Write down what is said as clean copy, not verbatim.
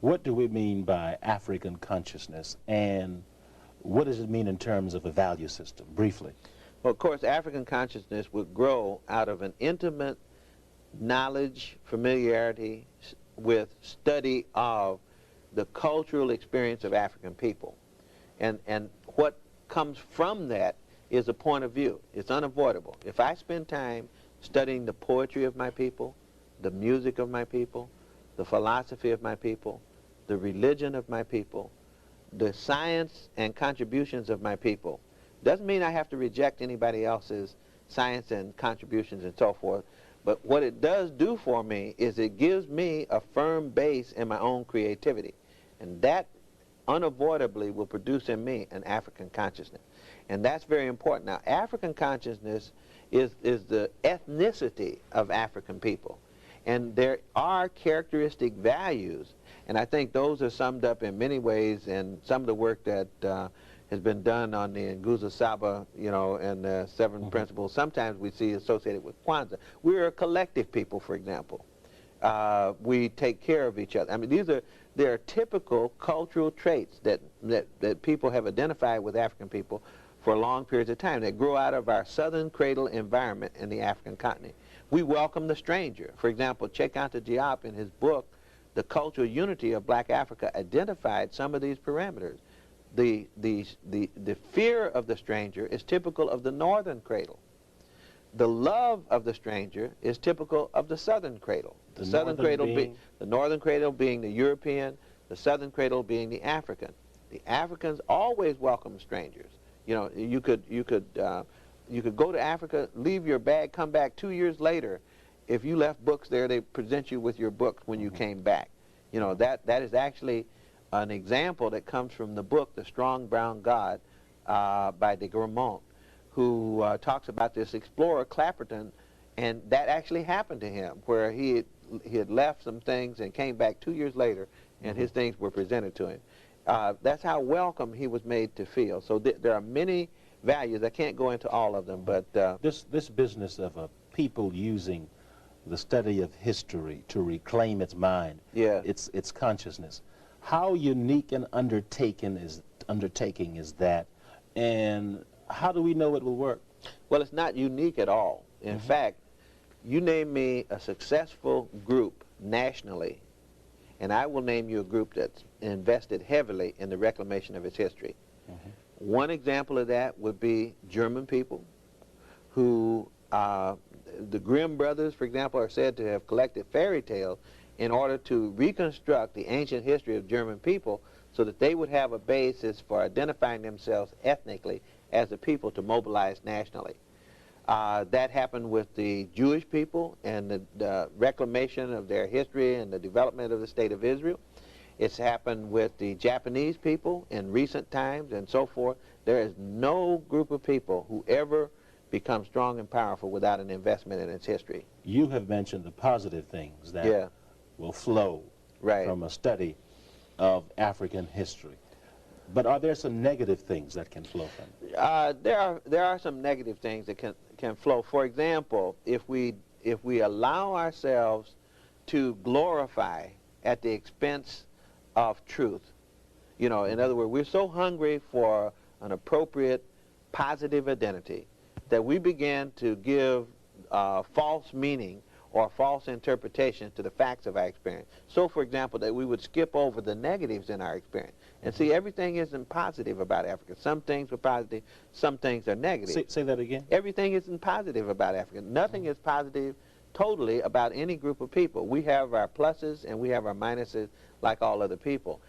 What do we mean by African consciousness, and what does it mean in terms of a value system, briefly? Well, of course, African consciousness would grow out of an intimate knowledge, familiarity with study of the cultural experience of African people. And what comes from that is a point of view. It's unavoidable. If I spend time studying the poetry of my people, the music of my people, the philosophy of my people, the religion of my people, the science and contributions of my people, doesn't mean I have to reject anybody else's science and contributions and so forth, but what it does do for me is it gives me a firm base in my own creativity, and that unavoidably will produce in me an African consciousness. And that's very important. Now, African consciousness is the ethnicity of African people. And there are characteristic values, and I think those are summed up in many ways in some of the work that has been done on the Nguza Saba, you know, and the seven principles. Sometimes we see associated with Kwanzaa. We're a collective people, for example. We take care of each other. I mean, there are typical cultural traits that people have identified with African people for long periods of time that grow out of our southern cradle environment in the African continent. We welcome the stranger. For example, Cheikh Diop in his book, The Cultural Unity of Black Africa, identified some of these parameters. The fear of the stranger is typical of the northern cradle. The love of the stranger is typical of the southern cradle. The northern cradle being the European, the southern cradle being the African. The Africans always welcome strangers. You know, you could go to Africa, leave your bag, come back 2 years later. If you left books there, they present you with your books when you came back. You know, that is actually an example that comes from the book, The Strong Brown God, by de Grammont, who talks about this explorer, Clapperton, and that actually happened to him, where he had left some things and came back 2 years later, and his things were presented to him. That's how welcome he was made to feel. So there are many values. I can't go into all of them, but this business of a people using the study of history to reclaim its mind, its consciousness. How unique an undertaking is that, and how do we know it will work? Well, it's not unique at all. In fact, you name me a successful group nationally, and I will name you a group that's invested heavily in the reclamation of its history. One example of that would be German people, who the Grimm brothers, for example, are said to have collected fairy tales in order to reconstruct the ancient history of German people so that they would have a basis for identifying themselves ethnically as a people to mobilize nationally. That happened with the Jewish people and the reclamation of their history and the development of the State of Israel. It's happened with the Japanese people in recent times and so forth. There is no group of people who ever become strong and powerful without an investment in its history. You have mentioned the positive things that will flow from a study of African history. But are there some negative things that can flow from it? There are some negative things that can flow. For example, if we allow ourselves to glorify at the expense of truth, you know, in other words, we're so hungry for an appropriate positive identity that we begin to give false meaning or false interpretation to the facts of our experience. So, for example, that we would skip over the negatives in our experience. And see, everything isn't positive about Africa. Some things are positive, some things are negative. Say that again? Everything isn't positive about Africa. Nothing is positive totally about any group of people. We have our pluses and we have our minuses like all other people.